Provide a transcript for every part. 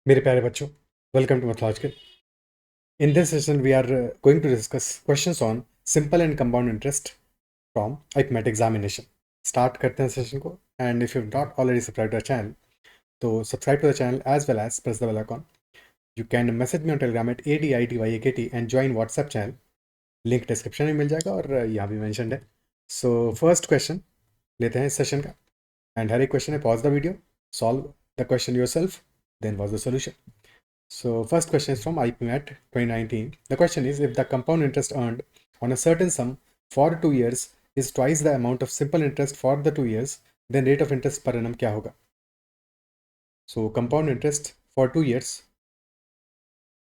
मेरे प्यारे बच्चों, welcome to Mathlogical. In this session we are going to discuss questions on simple and compound interest from arithmetic examination. Start करते हैं session को। And if you not already subscribe to the channel, तो subscribe to the channel as well as press the bell icon. You can message me on Telegram at ADITYAKT and join WhatsApp channel. Link description में मिल जाएगा और यहाँ भी mentioned है। So first question लेते हैं इस सेशन का। एंड हर एक क्वेश्चन है pause the video, solve the question yourself, then was the solution. So first question is from IPMAT 2019. The question is, if the compound interest earned on a certain sum for 2 years is twice the amount of simple interest for the 2 years, then rate of interest per annum क्या होगा? So compound interest for 2 years,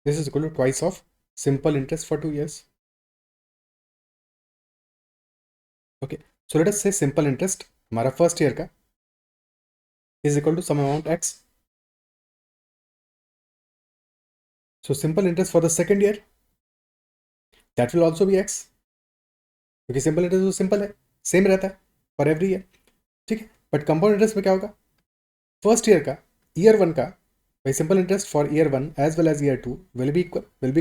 this is equal to twice of simple interest for 2 years. Okay. So let us say simple interest हमारा first year का is equal to some amount x. So simple interest for the second year, that will also be x. क्योंकि simple interest तो simple है, same रहता है for every year. ठीक है. But compound interest में क्या होगा? फर्स्ट ईयर का, ईयर वन का, by simple interest for year 1 as well as year 2 will be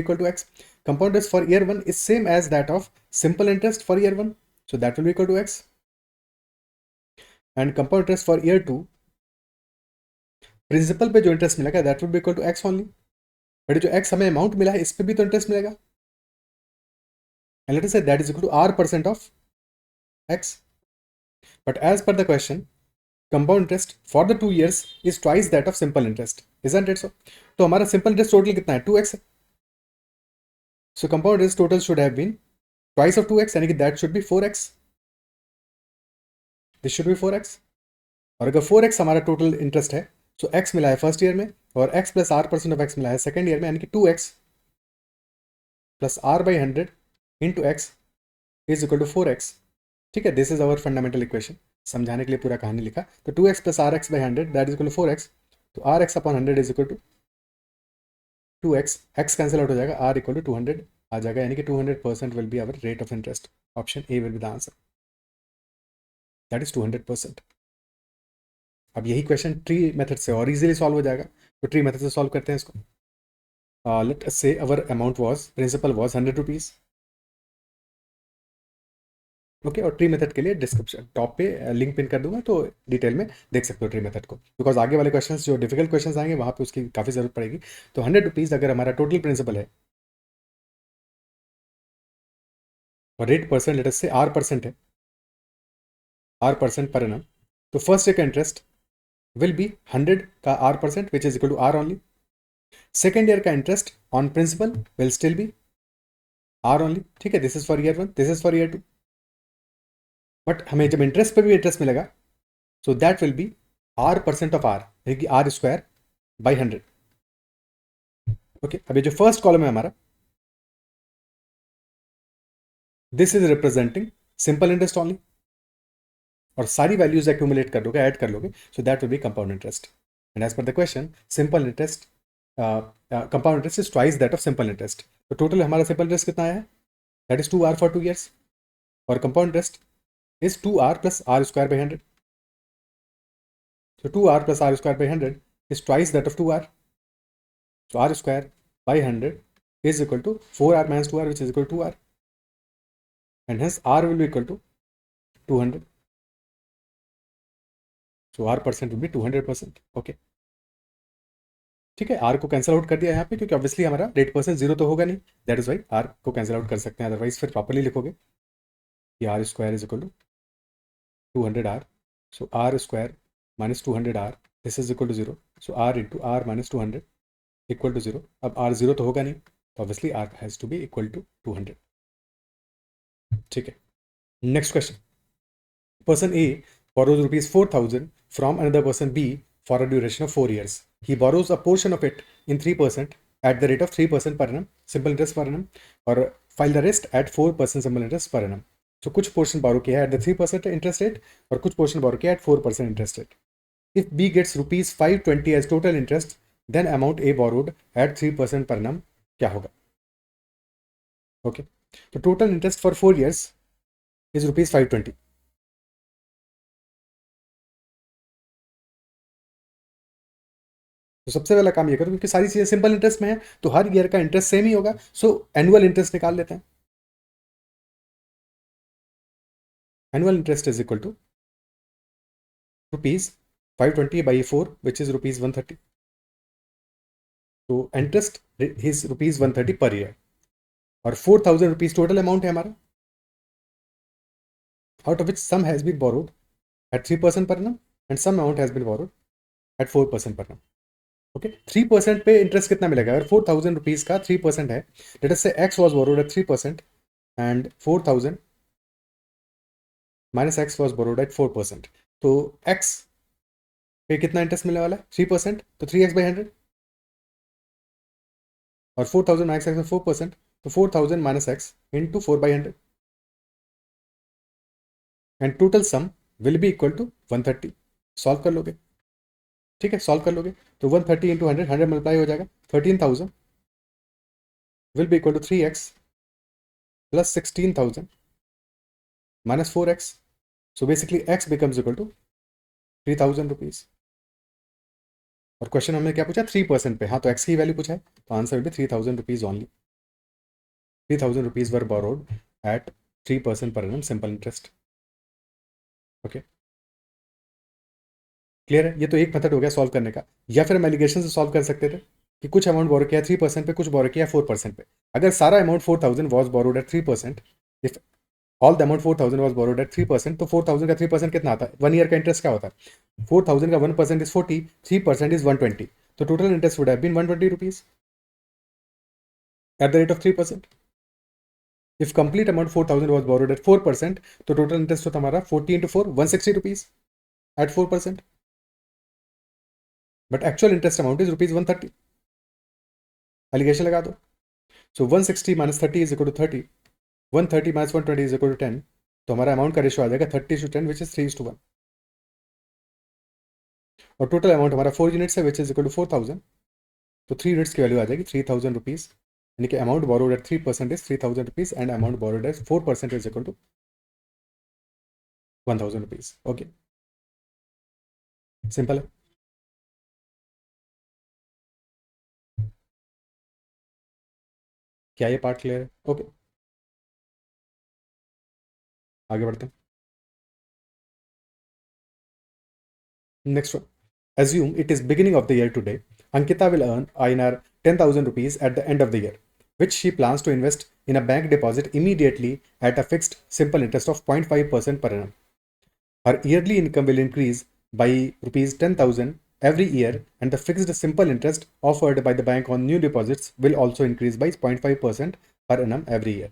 equal to x. Compound interest for year 1 is same as that of simple interest for year 1, so that will be equal to x. And compound interest for year 2, principal पे जो interest मिलेगा that will be equal to x only. But जो x हमें amount मिला है इस पे भी तो इंटरेस्ट मिलेगा. And let us say that is equal to r% of x. But as per the question, compound interest for the 2 years is twice that of simple interest, isn't it so? तो हमारा simple interest total कितना है? 2x है. So compound interest total should have been twice of 2x, यानी कि that should be 4x. This should be 4x. और अगर 4x हमारा टोटल इंटरेस्ट है, तो x मिला है फर्स्ट ईयर में और x plus r% of x मिला है सेकेंड ईयर में, यानी कि 2x plus r/100 into x is equal to 4x. ठीक है. This is our fundamental equation. समझाने के लिए पूरा कहानी लिखा. तो 2x plus rx/100 that is equal to 4x. तो rx upon 100 is equal to 2x. x cancel out हो जाएगा, r इक्वल टू 200 आ जाएगा, यानी कि 200% will be hour rate of interest. Option A will be the answer. That is 200%. अब यही question tree method से और इजीली सॉल्व हो जाएगा. तो ट्री मेथड से सॉल्व करते हैं इसको. Let us say our amount was, principal was 100 rupees. Okay. और ट्री मेथड के लिए डिस्क्रिप्शन टॉप पे लिंक पिन कर दूंगा, तो डिटेल में देख सकते हो ट्री मेथड को, बिकॉज आगे वाले क्वेश्चंस जो डिफिकल्ट क्वेश्चंस आएंगे वहाँ पे उसकी काफ़ी ज़रूरत पड़ेगी. तो 100 रुपीज़ अगर हमारा टोटल प्रिंसिपल है और रेट परसेंट लेट अस से r% है, r% पर एनम, तो फर्स्ट ईयर का इंटरेस्ट विल बी 100 का r% which is equal to r only. Second year का interest on principal will still be r only. ठीक है. This is for year 1, this is for year 2. But हमें जब interest पे भी interest मिलेगा, so that will be r% of r, यानी कि r² by 100. ओके. अब ये जो फर्स्ट कॉलम है हमारा, this is representing simple interest only. और सारी वैल्यूज एक्यूमुलेट कर लोगे, ऐड कर लोगे, so that will be compound interest. And as per the question, simple interest, compound interest is twice that of simple interest. तो total हमारा simple interest कितना आया है? That is 2r for 2 years. और compound interest is 2r plus r²/100. So 2r plus r²/100 is twice that of 2r. So r²/100 is equal to 4r minus 2r, which is equal to 2r. And hence r will be equal to 200. So r% will be 200%. Okay. ठीक है. r को cancel out कर दिया यहाँ पे, क्योंकि obviously हमारा rate percent zero तो होगा नहीं. दैट इज वाई r को कैंसिल आउट कर सकते हैं. अदरवाइज फिर प्रॉपरली लिखोगे कि r² is equal to 200r. So r² minus 200r, this is equal to 0. So r into r minus 200 equal to 0. अब r 0 तो होगा नहीं, तो obviously r has to be equal to 200. ठीक है. Next question. Person A borrows rupees 4,000 from another person B for a duration of 4 years. He borrows a portion of it in 3% at the rate of 3% per annum, simple interest per annum, और file the rest at 4% simple interest per annum. तो कुछ portion borrow किया है at the 3% interest rate और कुछ portion borrow किया है at 4% interest rate. If B gets ₹520 as total interest, then amount A borrowed at 3% per annum क्या होगा? ओके. तो total interest for 4 years is ₹520. तो सबसे पहला काम ये करो, क्योंकि सारी चीजें सिंपल इंटरेस्ट में है तो हर ईयर का इंटरेस्ट सेम ही होगा, सो एनुअल इंटरेस्ट निकाल लेते हैं। Annual interest is equal to ₹520/4, which is ₹130. तो इंटरेस्ट इज ₹130 पर ईयर, और ₹4,000 टोटल अमाउंट है हमारा, out of which sum has been borrowed at 3% per annum and some amount has been borrowed at 4% per annum. Okay, 3% पे interest कितना मिलेगा? अगर ₹4,000 का 3% है, लेट अस से x was borrowed at 3% and 4,000 minus x was borrowed at 4%, तो x पे कितना इंटरेस्ट मिलने वाला है? 3%, तो 3x/100, और 4,000 माइनस एक्स में 4%, तो 4,000 minus X into 4/100, and total sum will be equal to 130। Solve कर लोगे? ठीक है, सॉल्व कर लोगे तो 130 इंटू 100, 100 मल्टीप्लाई हो जाएगा, 13,000 will be equal to 3x plus 16,000 minus 4x, so basically x becomes equal to ₹3,000। और क्वेश्चन हमने क्या पूछा? 3% पे, हाँ तो x की वैल्यू पूछा है, तो answer will be ₹3,000 only. ₹3,000 were borrowed at 3% per annum simple interest. Okay, clear है? ये तो एक मेथड हो गया सॉल्व करने का। या फिर हम एलिगेशन से सॉल्व कर सकते थे कि कुछ अमाउंट बोरो किया 3% पे, कुछ बोरो किया 4% पे। अगर सारा amount 4,000 was borrowed at 3%, if all the amount 4,000 was borrowed at 3%, तो 4,000 का 3% कितना आता है? 1 ईयर का इंटरेस्ट क्या होता है? 4,000 का 1% इज 40, 3% इज 120, तो total interest would have been ₹120 at the rate of 3%। If complete amount 4,000 was borrowed at 4%, तो टोटल इंटरेस्ट होता हमारा 40 into 4, ₹160 at 4%, but actual interest amount is ₹130। Alligation लगा दो। So 160 minus 30 is equal to 30, 130 minus 120 is equal to 10, तो हमारा amount का ratio आ जाएगा 30:10, which is 3:1। और टोटल अमाउंट हमारा 4 यूनिट्स है, विच इज इक्वल टू 4,000, तो 3 यूनिट्स की वैल्यू आ जाएगी ₹3,000, यानी कि amount borrowed at 3% is ₹3,000 and amount borrowed at 4% is equal to ₹1,000। Okay, simple है। क्या ये पार्ट क्लियर है? ओके, आगे बढ़ते हैं। Next one. Assume it is beginning of the year today. Ankita will earn INR 10,000 rupees at the end of the year, which she plans to invest in a bank deposit immediately at a fixed simple interest of 0.5% per annum. Her yearly income will increase by rupees 10,000 every year, and the fixed simple interest offered by the bank on new deposits will also increase by 0.5% per annum every year.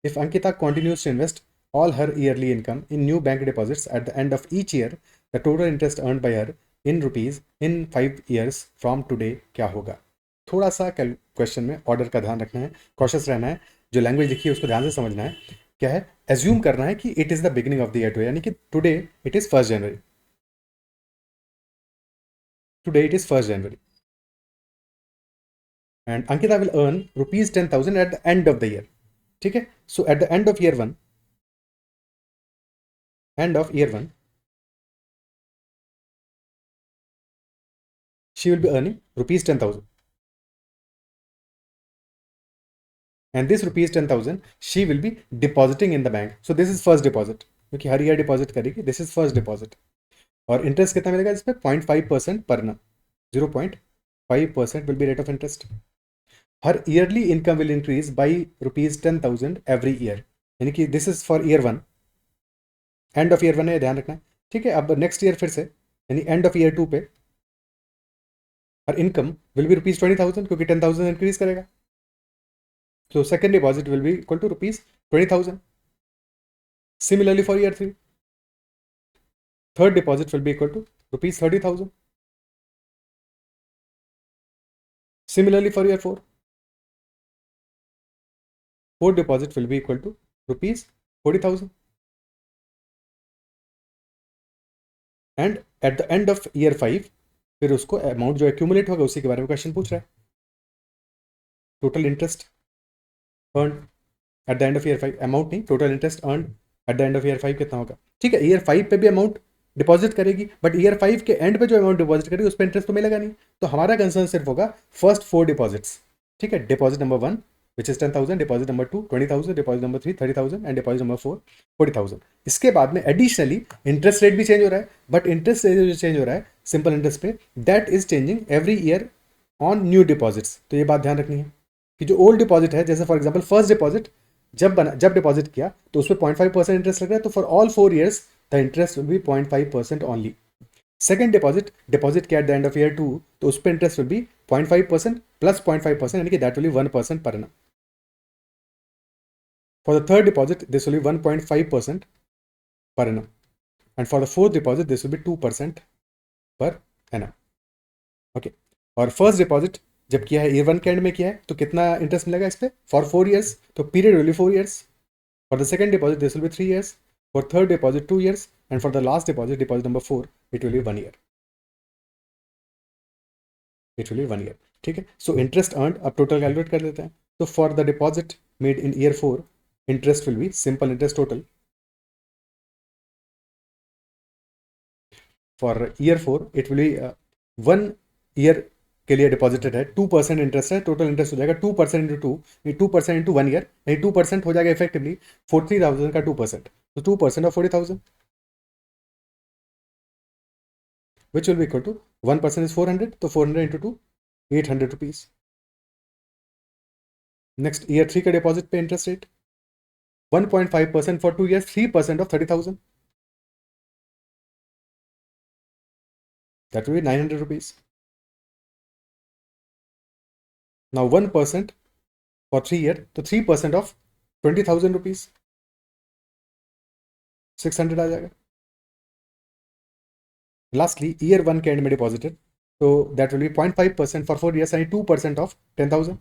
If Ankita continues to invest all her yearly income in new bank deposits at the end of each year, the total interest earned by her in rupees in 5 years from today क्या होगा? थोड़ा सा question में order का ध्यान रखना है, cautious रहना है, जो लैंग्वेज लिखी है उसको ध्यान से समझना है। क्या है? एज्यूम करना है कि it is the beginning of the year, यानी कि today it is 1 January, today it is 1 January, and Ankita will earn rupees 10,000 at the end of the year. ठीक है, so at the end of year one, end of year one, she will be earning rupees 10,000, and this rupees 10,000 she will be depositing in the bank. So this is first deposit, क्योंकि हर year deposit करेगी, this is first deposit. और interest कितना मिलेगा इस पर? 0.5% पर ना, 0.5% will be rate of interest. Her yearly income will increase by rupees 10,000 every year, यानी कि this is for year one, end of year one है, ध्यान रखना है। ठीक है, अब नेक्स्ट ईयर फिर से, यानी एंड ऑफ ईयर टू पे हर इनकम विल बी रुपीज 20,000, क्योंकि 10,000 इंक्रीज करेगा। So second deposit will be equal to rupees 20,000. Similarly for year 3, third deposit will be equal to rupees 30,000. Similarly for year 4, fourth deposit will be equal to rupees 40,000. And at the end of year 5, फिर उसको amount जो accumulate होगा उसी के बारे में question पूछ रहा है। Total interest earn at the end of year 5, amount नहीं, total interest earn at the end of year 5 कितना होगा? ठीक है, ईयर 5 पे भी अमाउंट डिपॉजिट करेगी, बट ईयर 5 के एंड पे जो अमाउंट डिपॉजिट करेगी उस पर इंटरेस्ट तो मिलेगा नहीं। तो हमारा कंसर्न सिर्फ होगा फर्स्ट 4 डिपॉजिट्स, ठीक है। Deposit number 1 which is 10,000, deposit number 2 20,000, deposit number 3 30,000 and deposit number 4 40,000। इसके बाद में एडिशनली इंटरेस्ट रेट भी चेंज हो रहा है, बट इंटरेस्ट रेट जो चेंज हो रहा है सिंपल इंटरेस्ट पे, that is changing every year on new deposits. तो ये बात ध्यान रखनी है कि जो ओल्ड डिपॉजिट है, जैसे फॉर एग्जाम्पल फर्स्ट डिपॉजिट जब डिपॉजिट किया तो उस पर 0.5% इंटरेस्ट लग रहा है, तो for all 4 years the interest will be 0.5% only. Second deposit किया at the end of year 2, तो उस पर इंटरेस्ट विल बी 0.5% प्लस 0.5%, यानी कि दैट विल बी 1% पर annum। For the third deposit this will B 1.5% पर annum, and for the fourth deposit this will B 2% पर annum। Okay, और first deposit जब किया है ईयर 1 के एंड में किया है तो कितना इंटरेस्ट मिलेगा इस पर फॉर 4 years, तो period will be 4 years। For the second deposit this will B 3 years, for third deposit 2 years, and for the last deposit number 4 it will B 1 year। It will B 1 year, ठीक है। So interest earned अब total calculate कर लेते हैं। तो for the deposit made in year 4 interest will B simple interest total for year 4 it will B 1 year के लिए deposited है 2% इंटरेस्ट है, टोटल इंटरेस्ट हो जाएगा 2% इंटू 2, 2% इंटू 1 year, यानी 2% हो जाएगा इफेक्टिवली 43,000 का 2%, तो 2% of 40,000 which will be equal to 1% is 400, तो 400 इंटू 2 800 रुपीज। नेक्स्ट ईयर 3 का डिपॉजिट पे interest rate 1.5% for 2 years, 3% of 30,000, that will be 900 rupees. Now 1% for 3 year, तो 3% of 20,000 rupees 600 आ जाएगा। लास्टली ईयर 1 के एंड में डिपॉजिटेड, तो that will be 0.5% for 4 years, यानी 2% of 10,000,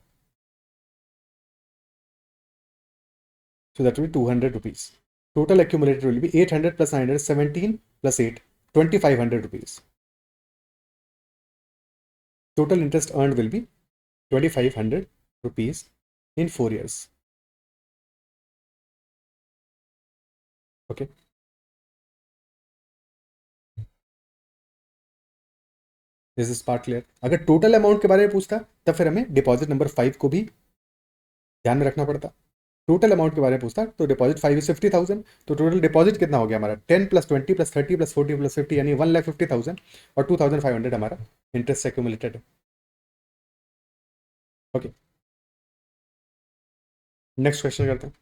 so that will be 200 rupees. Total accumulated will be 800 plus 900, 17 plus 8, 2,500 rupees. Total interest earned will be 2,500 rupees in 4 years. Okay. This is part clear. अगर total amount के बारे में पूछता तब फिर हमें deposit number 5 को भी ध्यान में रखना पड़ता। टोटल अमाउंट के बारे में पूछता तो डिपॉजिट 5 इज 50,000, तो टोटल डिपॉजिट कितना हो गया हमारा 10 प्लस 20 प्लस 30 प्लस 40 प्लस 50, यानी 1,50,000, और 2,500 हमारा इंटरेस्ट एक्यूमुलेटेड है। ओके, नेक्स्ट क्वेश्चन करते हैं।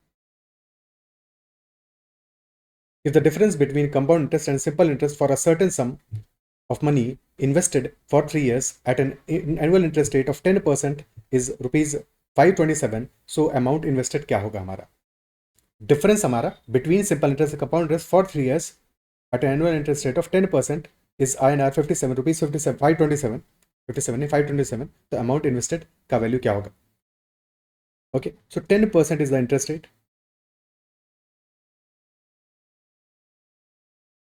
If the difference between compound interest and simple interest for a certain some of money invested for 3 years at an annual interest rate of 10% is rupees 527, so amount invested क्या होगा हमारा। Difference हमारा between simple interest compound interest for 3 years at an annual interest rate of 10% is INR 57 rupees 57 527 57 नहीं 527, तो amount invested का value क्या होगा। Okay, so 10% is the interest rate.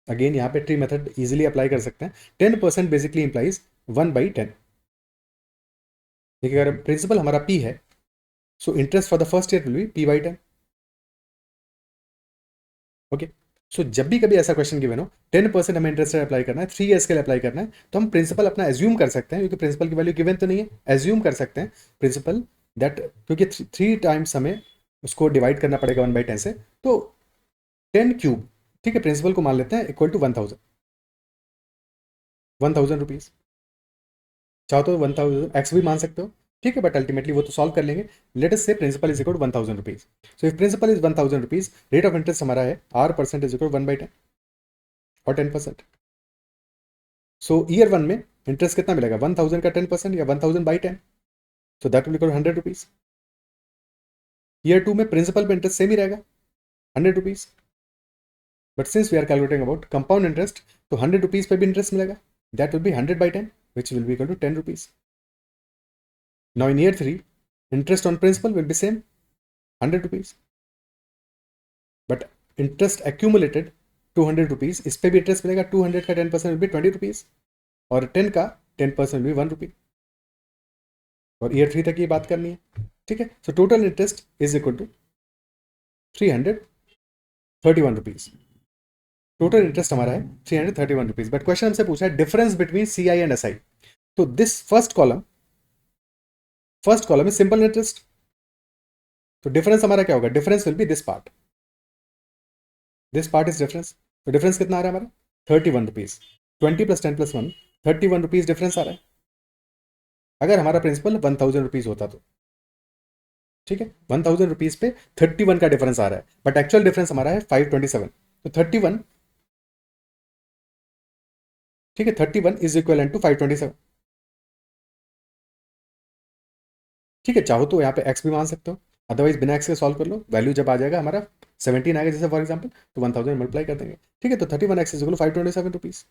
Again यहाँ पे ट्री मेथड इजीली अप्लाई कर सकते हैं। 10% बेसिकली इंप्लाइज 1/10। देखिए अगर प्रिंसिपल हमारा P है, so interest for the first year will be P/10। Okay, so जब भी कभी ऐसा क्वेश्चन गिवन हो 10% हमें इंटरेस्ट अप्लाई करना है, 3 years के लिए अप्लाई करना है, तो हम प्रिंसिपल अपना एज्यूम कर सकते हैं, क्योंकि प्रिंसिपल की वैल्यू गिवन तो नहीं है, एज्यूम कर सकते हैं प्रिंसिपल दैट, क्योंकि 3 times हमें उसको डिवाइड करना पड़ेगा 1/10 से, तो 10 क्यूब, ठीक है, प्रिंसिपल को मान लेते हैं इक्वल टू 1,000 रुपीज। चाहो तो 1,000 एक्स भी मान सकते हो, ठीक है, बट अल्टीमेटली वो तो सॉल्व कर लेंगे। Let us say principal is equal to 1,000 rupees. So if principal is 1,000 rupees, rate of interest हमारा है R% इज इक्वल 1/10 और 10%। सो ईयर 1 में इंटरेस्ट कितना मिलेगा 1,000 का 10% या 1,000/10, तो that will equal 100 rupees. Year 2 में प्रिंसिपल पे इंटरेस्ट सेम ही रहेगा 100 rupees, but since we are calculating about compound interest, तो 100 रुपीज पे भी इंटरेस्ट मिलेगा, that will be 100/10 which will be equal to 10 rupees. Now in year 3, interest on principal will be same 100 rupees, but interest accumulated 200 rupees, इस पे भी interest मिलेगा, 200 का 10% will be 20 rupees, और 10 का 10% will be 1 rupee, और year 3 तक ये बात करनी है, ठीक है। So total interest is equal to 331 rupees. Total interest हमारा है 331 रुपीज, बट क्वेश्चन हमसे पूछा है difference between CI and SI। तो this first column is simple interest, तो डिफरेंस हमारा क्या होगा, difference will be this part is difference. तो डिफरेंस कितना आ रहा है हमारा 31 rupees, 20 plus 10 plus 1 31 rupees difference आ रहा है। अगर हमारा प्रिंसिपल 1000 रुपीज होता तो ठीक है, 1000 रुपीज पे 31 का डिफरेंस आ रहा है, बट एक्चुअल डिफरेंस हमारा है 527। तो 31 ठीक है, 31 इज इक्वल टू 527। ठीक है, चाहो तो यहाँ पे x भी मान सकते हो, अदरवाइज बिना x के सॉल्व कर लो, वैल्यू जब आ जाएगा हमारा 17 आएगा जैसे फॉर एग्जांपल, तो 1000 मल्टीप्लाई कर देंगे। ठीक है, तो 31x इज इक्वल 527 रुपीज।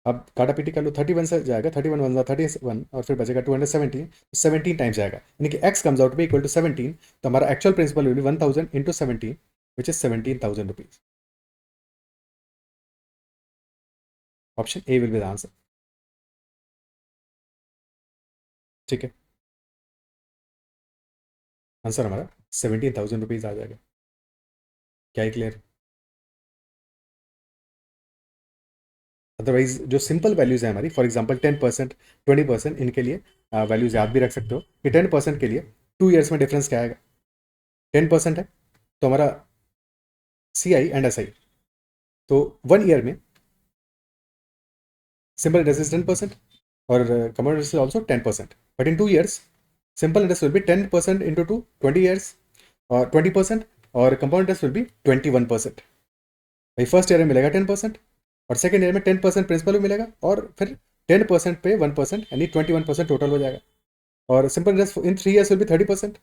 अब काटा पीटी कर लो, 31 से जाएगा, 31 वन 31 और फिर बचेगा 217, 17 टाइम्स जाएगा, यानी कि x comes out be equal to 17। तो हमारा actual principal will be 1000 into 17 which is 17,000 rupees. Option A will be the answer. ठीक है, आंसर हमारा 17,000 रुपीज आ जाएगा। क्या है क्लियर? अदरवाइज जो सिंपल वैल्यूज है हमारी, फॉर एग्जांपल 10%, 20%, इनके लिए वैल्यूज याद भी रख सकते हो कि 10% के लिए 2 ईयर्स में डिफरेंस क्या आएगा, 10% है तो हमारा CI एंड SI, तो 1 ईयर में सिंपल इंटरेस्ट इज 10% और compound interest is also 10%, but in 2 years simple interest will B 10% into 20 years और 20%, और कंपाउंड इंटरेस्ट विल बी 21%। भाई फर्स्ट ईयर में मिलेगा 10% और सेकेंड ईयर में 10% प्रिंसिपल भी मिलेगा, और फिर 10% पे 1% यानी 21% टोटल हो जाएगा। और simple interest in 3 years will be 30%।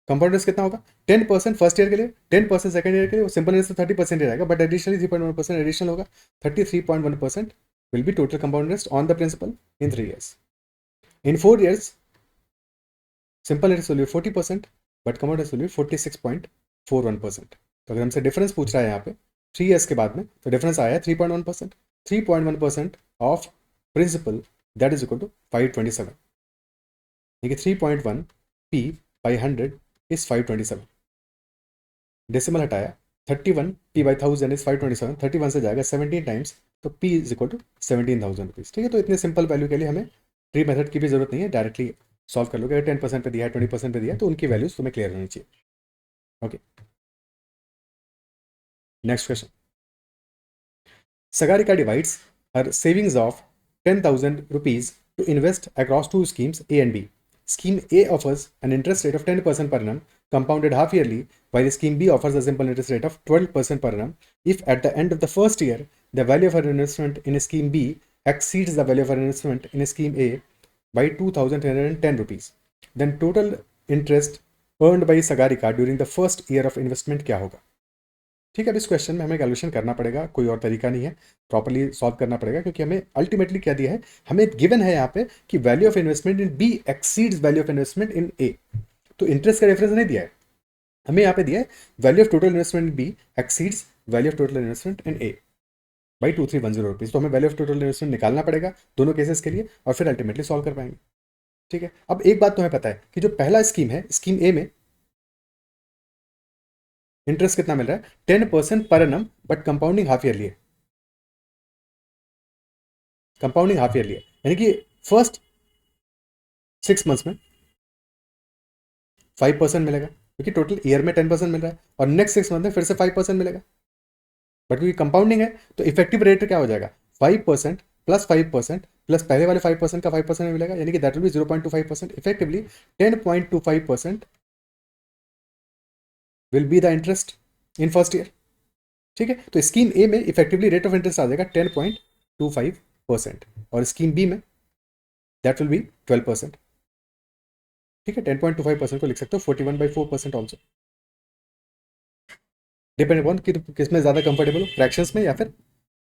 Compound interest कितना होगा 10% फर्स्ट ईयर के लिए, 10% सेकंड ईयर के लिए, सिंपल इंटरेस्ट 30% रहेगा, बट एडिशनली 3.1% एडिशनल होगा, 33.1% will be total compound interest on the principal in 3 years. In 4 years, simple interest will be 40%, but compound interest will be 46.41%. तो अगर हमसे डिफरेंस पूछ रहा है यहाँ पे 3 ईयर्स के बाद में, तो डिफरेंस आया है 3.1%, 3.1% of principal that is equal to 527, यानी कि 3.1 P by 100 is 527। डेसिमल हटाया, 31 P by 1000 is 527, 31 से जाएगा 17 टाइम्स, तो P is equal to 17,000 rupees. ठीक है, तो इतने सिंपल वैल्यू के लिए हमें ट्री मेथड की भी जरूरत नहीं है, डायरेक्टली सॉल्व कर लोगे। अगर 10% पे दिया है, 20% पे दिया है, तो उनकी वैल्यूज तुम्हें क्लियर होनी चाहिए। Okay, next question. Sagarika divides her savings of 10,000 rupees to invest across two schemes A and B. Scheme A offers an interest rate of 10% per annum compounded half yearly, while Scheme B offers a simple interest rate of 12% per annum. If at the end of the first year the value of her investment in Scheme B exceeds the value of her investment in Scheme A by 2,310 rupees, then total interest earned by Sagarika during the first year of investment क्या होगा? ठीक है, अब इस question में हमें calculation करना पड़ेगा, कोई और तरीका नहीं है, प्रॉपर्ली सॉल्व करना पड़ेगा, क्योंकि हमें अल्टीमेटली क्या दिया है, हमें गिवन है यहाँ पे कि value of investment in B exceeds value of investment in A. तो इंटरेस्ट का रेफरेंस नहीं दिया है, हमें यहाँ पे दिया है value of total investment in B exceeds value of total investment in A by 2310 rupees. तो हमें वैल्यू ऑफ टोटल इन्वेस्टमेंट निकालना पड़ेगा दोनों केसेस के लिए, और फिर अल्टीमेटली सॉल्व कर पाएंगे। ठीक है, अब एक बात तुम्हें पता है कि जो पहला स्कीम है, स्कीम ए में इंटरेस्ट कितना मिल रहा है 10% per annum, but compounding half yearly है, कंपाउंडिंग हाफ ईयरली है, यानी कि फर्स्ट 6 मंथ्स में 5% मिलेगा, क्योंकि टोटल ईयर में 10% मिल रहा है, और नेक्स्ट 6 मंथ में फिर से 5% मिलेगा, बट क्योंकि कंपाउंडिंग है तो इफेक्टिव रेट क्या हो जाएगा 5% प्लस 5% प्लस पहले वाले 5% का 5% मिलेगा, यानी कि that will B 0.25%, effectively 10.25% will be the interest in first year. ठीक है, तो स्कीम ए में इफेक्टिवली रेट ऑफ इंटरेस्ट आ जाएगा 10.25%, और स्कीम बी में दैट विल बी 12%। ठीक है, 10.25% को लिख सकते हो 41/4% ऑल्सो, डिपेंड अपॉन कि किस में ज़्यादा कंफर्टेबल हो, फ्रैक्शंस में या फिर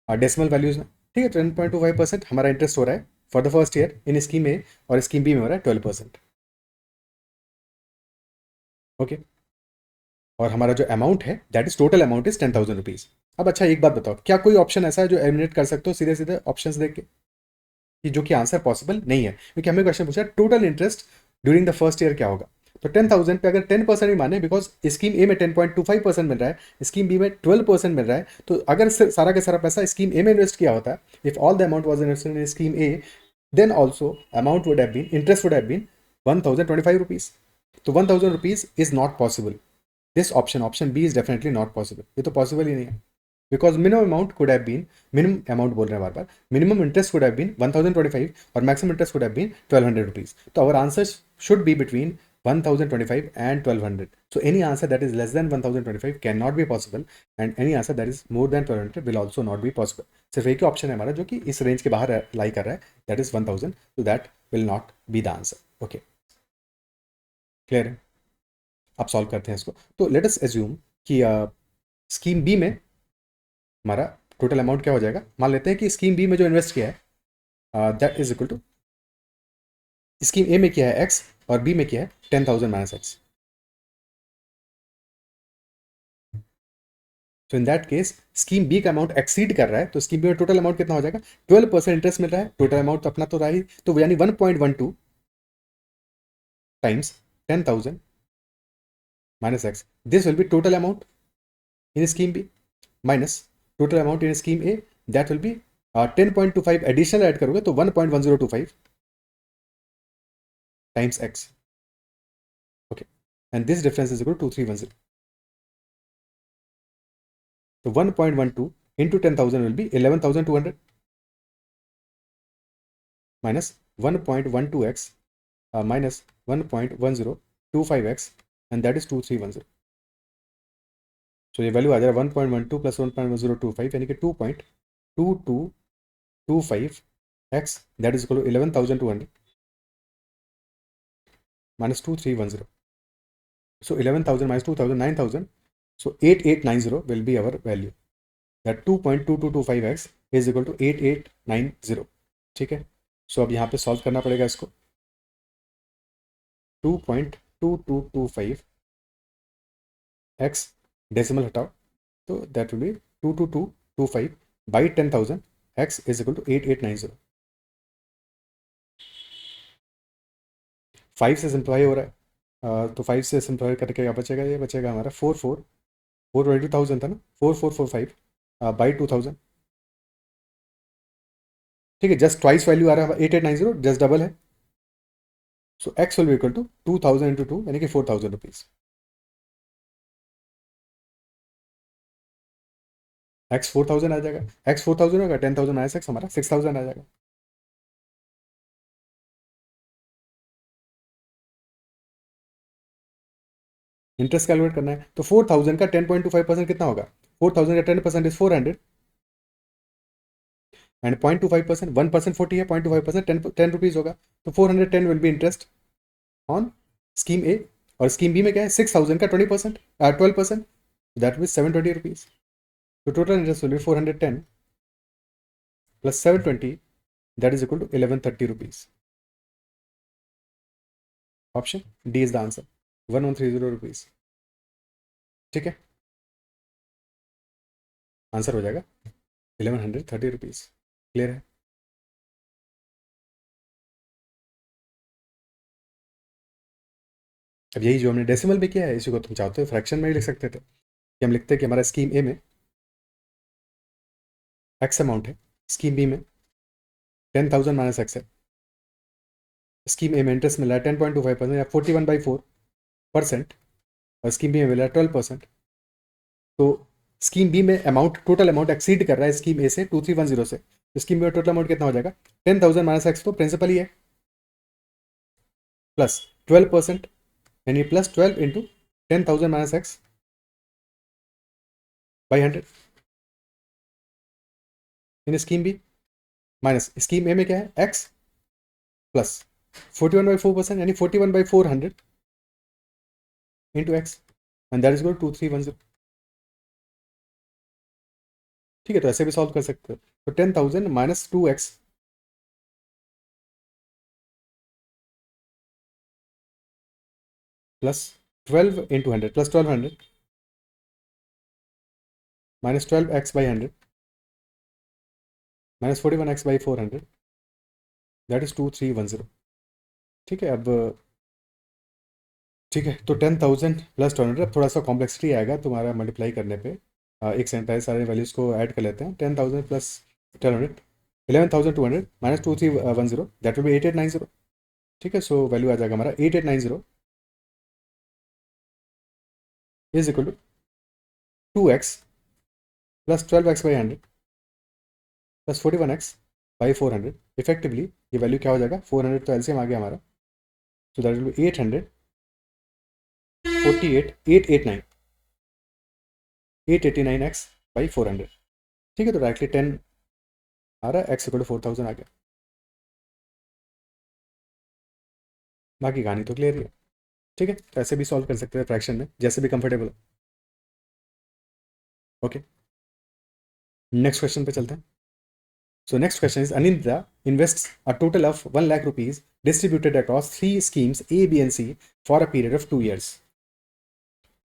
डेसिमल वैल्यूज में। ठीक है, 10.25% हमारा इंटरेस्ट हो रहा है for the first year in scheme A, और स्कीम बी में हो रहा है 12%। ओके, और हमारा जो अमाउंट है that is total amount is 10,000 rupees. अब अच्छा एक बात बताओ, क्या कोई ऑप्शन ऐसा है जो एलिमिनेट कर सकते हो सीधे सीधे ऑप्शंस देख के, कि जो कि आंसर पॉसिबल नहीं है, क्योंकि हमें क्वेश्चन पूछा total interest during the first year क्या होगा। तो 10,000 पे अगर 10% ही माने, बिकॉज स्कीम ए में 10.25% मिल रहा है, स्कीम बी में 12% मिल रहा है, तो अगर सारा का सारा पैसा स्कीम ए में इन्वेस्ट किया होता है, if all the amount was invested in scheme A, then also amount would have been, interest would have been 1025 rupees. तो 1000 rupees is not possible. This option B is definitely not possible. ये तो possible ही नहीं है, because minimum amount could have been, minimum amount बोल रहे हैं बार बार, minimum interest could have been 1025 और maximum interest could have been 1200 rupees. तो our answers should be between 1025 and 1200. So any answer that is less than 1025 cannot be possible, and any answer that is more than 1200 will also not be possible. सिर्फ एक ही option है हमारा जो कि इस range के बाहर लाई कर रहा है, that is 1000, so that will not be the answer. Okay, clear है? आप सॉल्व करते हैं इसको. तो लेट अस एज्यूम कि स्कीम बी में हमारा टोटल अमाउंट क्या हो जाएगा. मान लेते हैं कि स्कीम बी में जो इन्वेस्ट किया है that is equal to, scheme A में किया है एक्स और बी में किया है 10,000 minus x. So in that case scheme B का अमाउंट एक्सीड कर रहा है, तो स्कीम बी में टोटल अमाउंट कितना हो जाएगा, 12% इंटरेस्ट मिल रहा है, टोटल अमाउंट तो अपना तो रहा ही, तो यानी 1.12 times 10,000 minus x. This will be total amount in scheme B minus total amount in scheme A. That will be 10.25 additional add करोगे तो 1.1025 times x. Okay, and this difference is equal to 2310. So 1.12 into 10,000 will be 11,200 minus 1.12x minus 1.1025x, and that is 2310. So ये value आ जाएगा 1.12 plus 1.1025 यानी कि 2.2225 x, that is equal to 11,200 minus 2310. So 11,000 minus 2,000, 9,000. So 8890 will be our value. That 2.2225x is equal to 8890. ठीक है. सो अब यहाँ पे सॉल्व करना पड़ेगा इसको. 2.2225 x डेसिमल हटाओ, तो that will be 22225 by 10,000 x is equal to 8890. 5 से सिंप्लीफाई हो रहा है, तो 5 से सिंप्लीफाई करके क्या बचेगा, ये बचेगा हमारा 422,000 था ना, 4445 बाई 2000. ठीक है, जस्ट ट्वाइस वैल्यू आ रहा है 8890, जस्ट डबल है. So X will be equal to 2000 into 2 यानी कि 4,000 रुपीज. एक्स 4,000 आ जाएगा, एक्स 4,000 होगा, 10,000 माइनस एक्स हमारा 6,000 आ जाएगा. इंटरेस्ट कैलकुलेट करना है, तो 4,000 का 10.25% कितना होगा, 4,000 का 10% इज 400 एंड 0.25%, 1% 40 है, 0.25% 10 रुपीज होगा, तो 410 will be interest on scheme A. और स्कीम बी में क्या है, 6,000 का 20% 12%, दैट मीन 720 रुपीज. तो total interest will be 410 plus 720, that is equal to 1130 rupees. Option D is the answer, 1130 rupees. ठीक है, आंसर हो जाएगा 1130 रुपीज. क्लियर है? अब यही जो हमने डेसिमल में किया है, इसी को तुम चाहते हो फ्रैक्शन में ही लिख सकते थे, कि हम लिखते हैं कि हमारा स्कीम ए में एक्स अमाउंट है, स्कीम बी में 10,000 माइनस एक्स है, स्कीम ए में इंटरेस्ट मिल रहा है 10.25% या 41/4%, और स्कीम बी में मिल रहा है 12%. तो स्कीम बी में अमाउंट, टोटल अमाउंट एक्सीड कर रहा है स्कीम ए से 2310 से. स्कीम बी में टोटल अमाउंट कितना हो जाएगा, 10,000 माइनस एक्स तो प्रिंसिपल ही है, प्लस 12%, यानी plus 12 into 10,000 minus X by 100 in scheme B, minus scheme A में क्या है, एक्स प्लस 41/4% यानी 41/400 into X, and that is equal to 2310. ठीक है, तो ऐसे भी सॉल्व कर सकते हो. तो 10,000 minus 2x plus 12 into 100 plus 1200 minus 12x by 100 minus 41x by 400, that is 2310. ठीक है, अब ठीक है, तो 10,000 प्लस 200, థोड़ा सा कॉम्प्लेक्सिटी आएगा तुम्हारा मल्टीप्लाई करने पे। एक सेकंड पहले सारे वैल्यूज़ को ऐड कर लेते हैं। 10,000 plus 1200, 11,200 minus 2310, that will be 8890। ठीक है, सो वैल्यू आ जाएगा हमारा 8890 is equal to 2x plus 12x by 100 plus 41x by 400। Effectively ये वैल्यू क्या हो जाएगा, 400 तो एलसीएम आ गया हमारा, so that will be 848 889x by 400। ठीक है, तो डायरेक्टली 10 आ रहा है, x इक्वल टू 4000 आ गया। बाकी कहानी तो क्लियर ही है। ठीक है, तो ऐसे भी सॉल्व कर सकते हैं फ्रैक्शन में, जैसे भी कंफर्टेबल हो। ओके, नेक्स्ट क्वेश्चन पे चलते हैं। So next question is, Anindra invests a total of 1 lakh rupees distributed across 3 schemes A, B and C for a period of 2 years.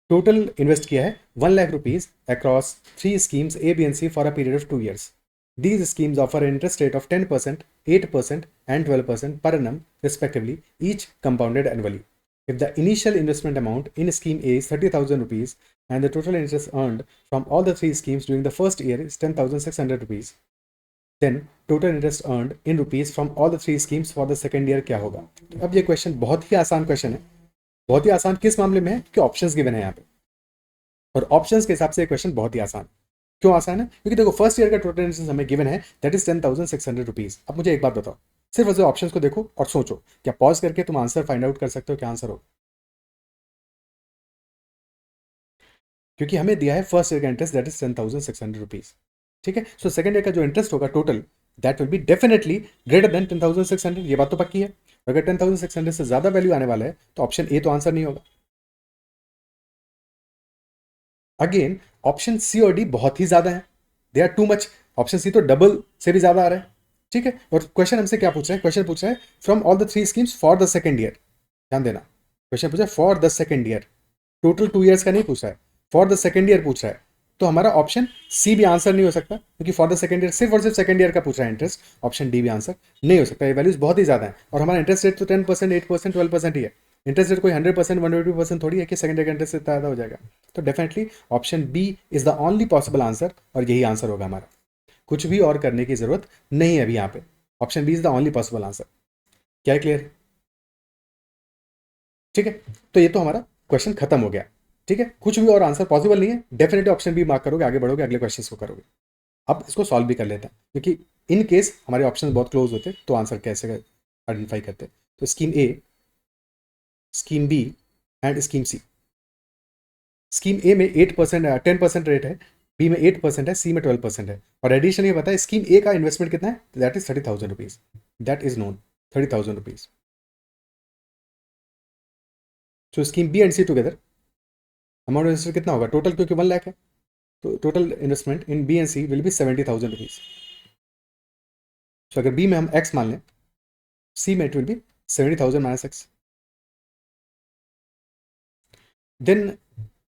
Total invest किया है 1 lakh rupees across 3 schemes A, B and C for a period of 2 years. These schemes offer an interest rate of 10%, 8% and 12% per annum respectively, each compounded annually. If the initial investment amount in scheme A is 30,000 rupees and the total interest earned from all the 3 schemes during the first year is 10,600 rupees, then total interest earned in rupees from all the 3 schemes for the second year क्या होगा। तो अब ये question बहुत ही आसान question है। बहुत ही आसान किस मामले में है कि ऑप्शंस गिवन है यहाँ पे, और ऑप्शंस के हिसाब से ये क्वेश्चन बहुत ही आसान। क्यों आसान है, क्योंकि देखो फर्स्ट ईयर का टोटल इंटरेस्ट हमें गिवन है, दैट इज 10,600 रुपीज। अब मुझे एक बात बताओ, सिर्फ वैसे ऑप्शंस को देखो और सोचो, क्या पॉज करके तुम आंसर फाइंड आउट कर सकते हो क्या आंसर हो, क्योंकि हमें दिया है फर्स्ट ईयर का इंटरेस्ट दैट इज 10,600 रुपीज। ठीक है, सो सेकंड ईयर का जो इंटरेस्ट होगा total, that will be definitely greater than 10,600, ये बात तो पक्की है। अगर 10,600 से ज्यादा वैल्यू आने वाला है तो ऑप्शन ए तो आंसर नहीं होगा। अगेन ऑप्शन सी और डी बहुत ही ज्यादा है, they are too much. Option C तो डबल से भी ज्यादा आ रहा है। ठीक है, और क्वेश्चन हमसे क्या पूछ रहा है, क्वेश्चन पूछ रहा है from all the 3 schemes for the second year. ध्यान देना, क्वेश्चन पूछा for the second year, total 2 years का नहीं पूछा है, फॉर द सेकेंड ईयर पूछ रहा है। तो हमारा ऑप्शन सी भी आंसर नहीं हो सकता, क्योंकि फॉर द सेकेंड ईयर सिर्फ और सिर्फ सेकेंड ईयर का पूछ रहा है इंटरेस्ट। ऑप्शन डी भी आंसर नहीं हो सकता, ये वैल्यूज बहुत ही ज्यादा है। और हमारा इंटरेस्ट रेट तो 10%, 8%, 12% ही है। इंटरेस्ट रेट कोई 100%, 120% थोड़ी है कि सेकेंड ईयर का इंटरेस्ट इतना ज़्यादा हो जाएगा। तो definitely option B is the only possible answer, और यही आंसर होगा हमारा। कुछ भी और करने की जरूरत नहीं है अभी यहाँ पे, option B is the only possible answer. क्या है, क्लियर? ठीक है, तो ये तो हमारा क्वेश्चन खत्म हो गया। ठीक है, कुछ भी और आंसर पॉसिबल नहीं है, डेफिनेटली ऑप्शन बी मार्क करोगे, आगे बढ़ोगे, अगले क्वेश्चन को करोगे। अब इसको सॉल्व भी कर लेते हैं, क्योंकि इन केस हमारे ऑप्शन बहुत क्लोज होते तो आंसर कैसे आइडेंटिफाई करते। तो scheme A, scheme B and scheme C. Scheme A में 8%, 10% रेट है, बी में 8% है, सी में 12% है। और एडिशन ये बताया स्कीम ए का इन्वेस्टमेंट कितना है, that is 30,000 rupees, that is known 30,000 rupees. So scheme B and C together amount invested कितना होगा टोटल, क्योंकि 1 लाख है, तो total investment in B and C will be 70,000 rupees. So अगर बी में हम एक्स मान लें, सी में it will be 70,000 minus X, then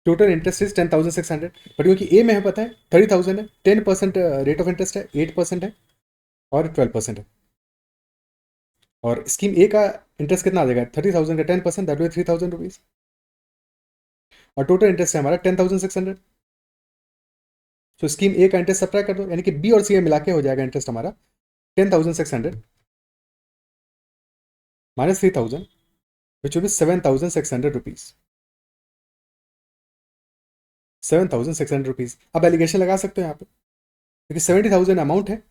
total interest is 10,600। But क्योंकि ए में है पता है 30,000 है, 10% रेट ऑफ इंटरेस्ट है, 8% है और 12% है। और स्कीम ए का इंटरेस्ट कितना आ जाएगा, 30,000 का 10%, दैट विल 3,000 रुपीज। और टोटल इंटरेस्ट है हमारा 10,600। तो स्कीम ए का इंटरेस्ट सब्ट्रैक्ट कर दो, यानी कि बी और सी में मिला के हो जाएगा इंटरेस्ट हमारा 10,600 minus 3,000, which will B 7,600 rupees. 7,600 rupees. अब एलिगेशन लगा सकते हो यहाँ पे, क्योंकि 70,000 अमाउंट है,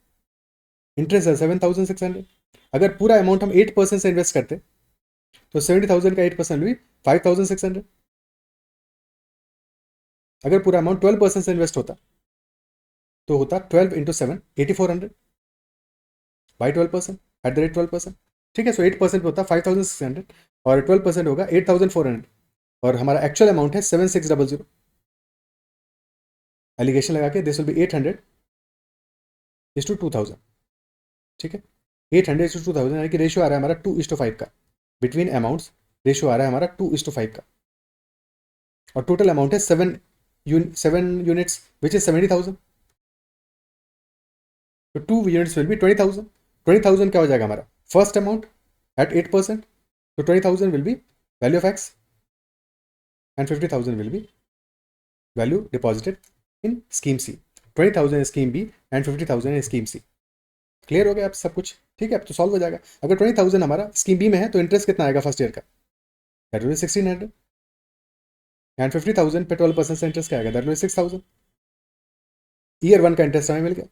इंटरेस्ट है 7,600। अगर पूरा अमाउंट हम 8% से इन्वेस्ट करते तो 70,000 का 8% भी 5,600। अगर पूरा अमाउंट 12% से इन्वेस्ट होता तो होता 12 into 7, 8,400 by 12% eight the rate 12%। ठीक है, सो 8% पे होता 5,600 और 12% होगा 8,400, और हमारा एक्चुअल अमाउंट है 7,600। एलिगेशन लगा के this will be 800 is to 2,000। ठीक है, 800 इज टू 2,000, यानी कि रेशियो आ रहा है हमारा 2:5 का, बिटवीन अमाउंट्स रेशियो आ रहा है हमारा 2:5 का। और टोटल अमाउंट है 7 यूनिट्स विच इज 70,000। तो 2 यूनिट्स विल बी 20,000। 20,000 क्या हो जाएगा हमारा फर्स्ट अमाउंट एट 8%, तो 20,000 will be value of x. and 50,000 will be value deposited in scheme C. 20,000 scheme B and 50,000 in scheme C. Clear हो गया आप सब कुछ? ठीक है, अब तो सॉल्व हो जाएगा. अगर 20,000 हमारा स्कीम बी में है तो इंटरेस्ट कितना आएगा फर्स्ट ईयर का? That will B 1600. एंड 50,000 पे 12% से इंटरेस्ट क्या आएगा? That will B 6,000. ईयर 1 का इंटरेस्ट हमें मिल गया.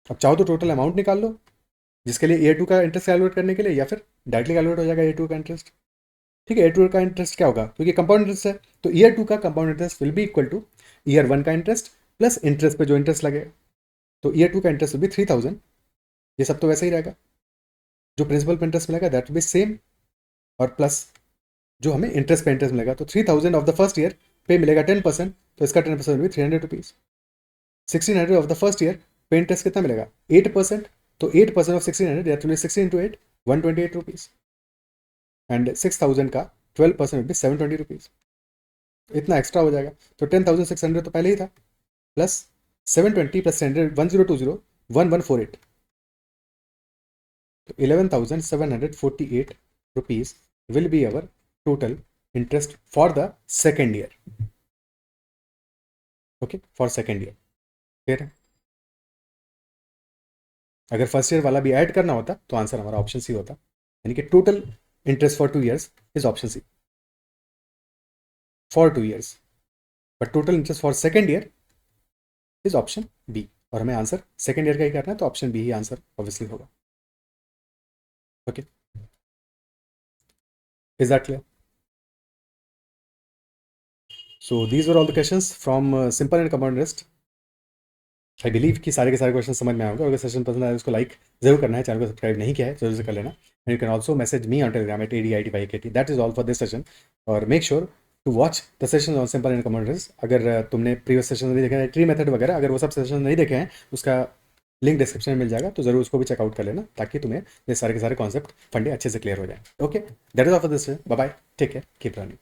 अब चाहो तो टोटल अमाउंट निकाल लो जिसके लिए ईयर 2 का इंटरेस्ट कैलकुलेट करने के लिए, या फिर डायरेक्टली कैलकुलेट हो जाएगा ईयर 2 का इंटरेस्ट. ठीक है, ईयर 2 का इंटरेस्ट क्या होगा? क्योंकि कंपाउंड इंटरेस्ट है तो ईयर 2 का compound interest will be equal two year 1 का इंटरेस्ट प्लस इंटरेस्ट पे जो इंटरेस्ट लगेगा. तो ईयर 2 का इंटरेस्ट विल बी 3,000. ये सब तो वैसे ही रहेगा. जो प्रिंसिपल पे इंटरेस्ट मिलेगा दैट विल बी सेम, और प्लस जो हमें इंटरेस्ट पे इंटरेस्ट मिलेगा. तो 3,000 ऑफ द फर्स्ट ईयर पे मिलेगा 10%, तो इसका 10% will be 300 rupees. 1600 of the first year पे इंटरेस्ट कितना मिलेगा? 8%. तो 8% of 1600 that will B 16 into 8, 128 rupees. And 6,000 का 12% विल बी 720 रुपीज़. इतना एक्स्ट्रा हो जाएगा. तो 10,600 तो पहले ही था, प्लस 720 प्लस 100, 1020, 1148. तो 11,748 rupees will be our total interest for the second year. Okay, for second year. clear है? अगर फर्स्ट ईयर वाला भी ऐड करना होता तो आंसर हमारा ऑप्शन सी होता, यानी कि total interest for 2 years is option C, for 2 years. But total interest for second year is option B, और हमें आंसर सेकेंड ईयर का ही करना है तो ऑप्शन बी ही आंसर ऑब्वियसली होगा. Okay, is that clear? So these were all the questions from simple and compound interest. I believe कि सारे के सारे क्वेश्चन समझ में आएंगे. अगर सेशन पसंद आए उसको लाइक जरूर करना है, चैनल को सब्सक्राइब नहीं किया है जरूर से कर लेना. And you can also message me on Telegram at ADITYKT. That is all for this session. और make sure to watch the session on simple and compound interest. अगर तुमने प्रीवियस सेशन नहीं देखे हैं, ट्री मेथड वगैरह, अगर वो सब सेशन नहीं देखे हैं उसका लिंक डिस्क्रिप्शन में मिल जाएगा, तो जरूर उसको भी चेकआउट कर लेना ताकि तुम्हें ये सारे के सारे कॉन्सेप्ट फंडे अच्छे से क्लियर हो जाए. Okay, that is all for this. Bye bye, take care, keep running.